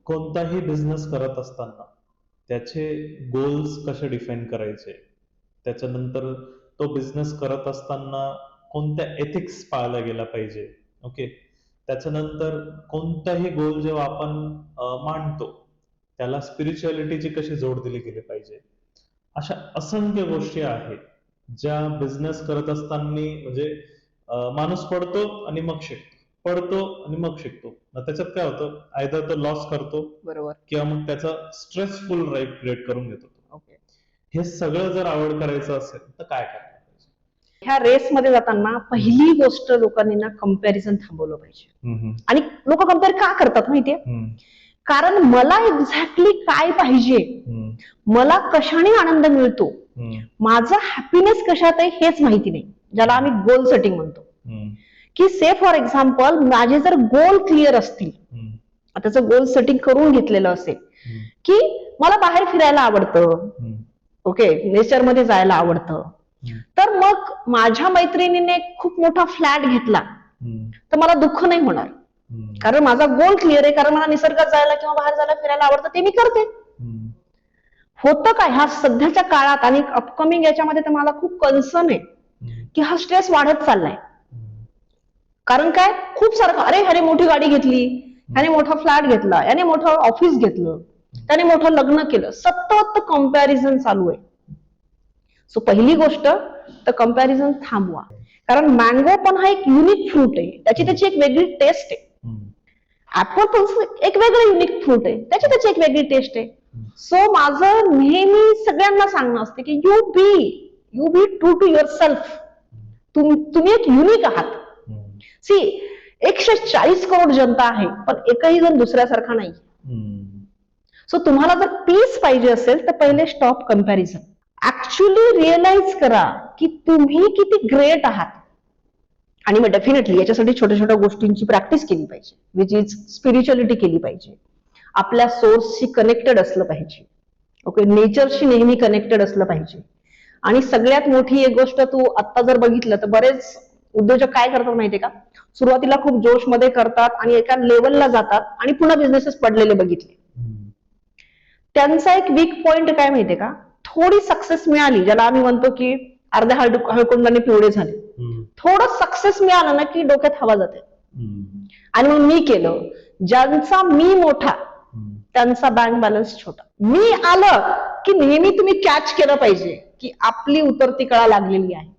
कोणताही बिझनेस करत असताना त्याचे गोल्स कसे डिफाईन करायचे, त्याच्यानंतर तो बिझनेस करत असताना कोणत्या एथिक्स पाळल्या गेल्या पाहिजे. ओके. त्याच्यानंतर कोणताही गोल जेव्हा आपण मांडतो त्याला स्पिरिच्युअलिटीची कशी जोड दिली गेली पाहिजे. अशा असंख्य गोष्टी आहेत ज्या बिझनेस करत असताना म्हणजे माणूस पडतो आणि मग शिकतो, पडतो आणि मग शिकतो. मग त्याच्यात काय होतं, आयदर तो लॉस करतो बरोबर. किंवा मग त्याचा स्ट्रेसफुल लाईफ क्रिएट करून घेतो. ओके. हे सगळं जर आवड करायचं असेल तर काय करायला पाहिजे? ह्या रेस मध्ये जाताना पहिली गोष्ट लोकांनी ना कंपॅरिझन थांबवलं पाहिजे. आणि लोक कम्पेअर का करतात माहितीये? कारण मला एक्झॅक्टली काय पाहिजे, मला कशाने आनंद मिळतो, माझा हॅपीनेस कशात आहे हेच माहिती नाही, ज्याला आम्ही गोल सेटिंग म्हणतो. की से फॉर एक्झाम्पल माझे जर गोल क्लिअर असतील, त्याचं गोल सेटिंग करून घेतलेलं असेल की मला बाहेर फिरायला आवडतं, ओके, नेचरमध्ये जायला आवडतं, तर मग माझ्या मैत्रिणीने खूप मोठा फ्लॅट घेतला तर मला दुःख नाही होणार, कारण माझा गोल क्लिअर आहे, कारण मला निसर्गात जायला किंवा बाहेर जायला फिरायला आवडतं, ते मी करते. होतं काय ह्या सध्याच्या काळात आणि अपकमिंग याच्यामध्ये तर मला खूप कन्सर्न आहे की हा स्ट्रेस वाढत चाललाय. कारण काय, खूप सारखं, अरे अरे मोठी गाडी घेतली, याने मोठा फ्लॅट घेतला, याने मोठं ऑफिस घेतलं, त्याने मोठं लग्न केलं, सतत कंपॅरिझन चालू आहे. सो पहिली गोष्ट तर कंपॅरिझन थांबवा. कारण मँगो पण हा एक युनिक फ्रूट आहे, त्याची एक वेगळी टेस्ट आहे. ऍपल पण एक वेगळं युनिक फ्रूट आहे, त्याची एक वेगळी टेस्ट आहे. सो माझं नेहमी सगळ्यांना सांगणं असते की you be true to yourself. तुम्ही एक युनिक आहात. सी 140 करोड जनता आहे, पण एकही जण दुसऱ्यासारखा नाही. सो तुम्हाला जर पीस पाहिजे असेल तर पहिले स्टॉप कंपॅरिझन. ऍक्च्युली रिअलाइज करा की तुम्ही किती ग्रेट आहात. आणि मग डेफिनेटली याच्यासाठी छोट्या छोट्या गोष्टींची प्रॅक्टिस केली पाहिजे, विच इज स्पिरिच्युअलिटी केली पाहिजे, आपल्या सोर्सशी कनेक्टेड असलं पाहिजे, ओके, नेचरशी नेहमी कनेक्टेड असलं पाहिजे. आणि सगळ्यात मोठी एक गोष्ट तू आता जर बघितलं तर बरेच उद्योजक काय करतात माहितीये का, सुरुवातीला खूप जोश मध्ये करतात आणि एका लेवलला जातात आणि पुन्हा बिझनेसेस पडलेले बघितले. त्यांचा एक वीक पॉइंट काय माहितीये का, थोडी सक्सेस मिळाली, ज्याला आम्ही म्हणतो की अर्ध्या हळकुंडाने पिवळे झाले, थोडं सक्सेस मिळालं ना की डोक्यात हवा जाते. आणि मग मी केलं, ज्यांचा मी मोठा त्यांचा बँक बॅलन्स छोटा. मी आलं की नेहमी तुम्ही कॅच केलं पाहिजे की आपली उतरती कळा लागलेली आहे.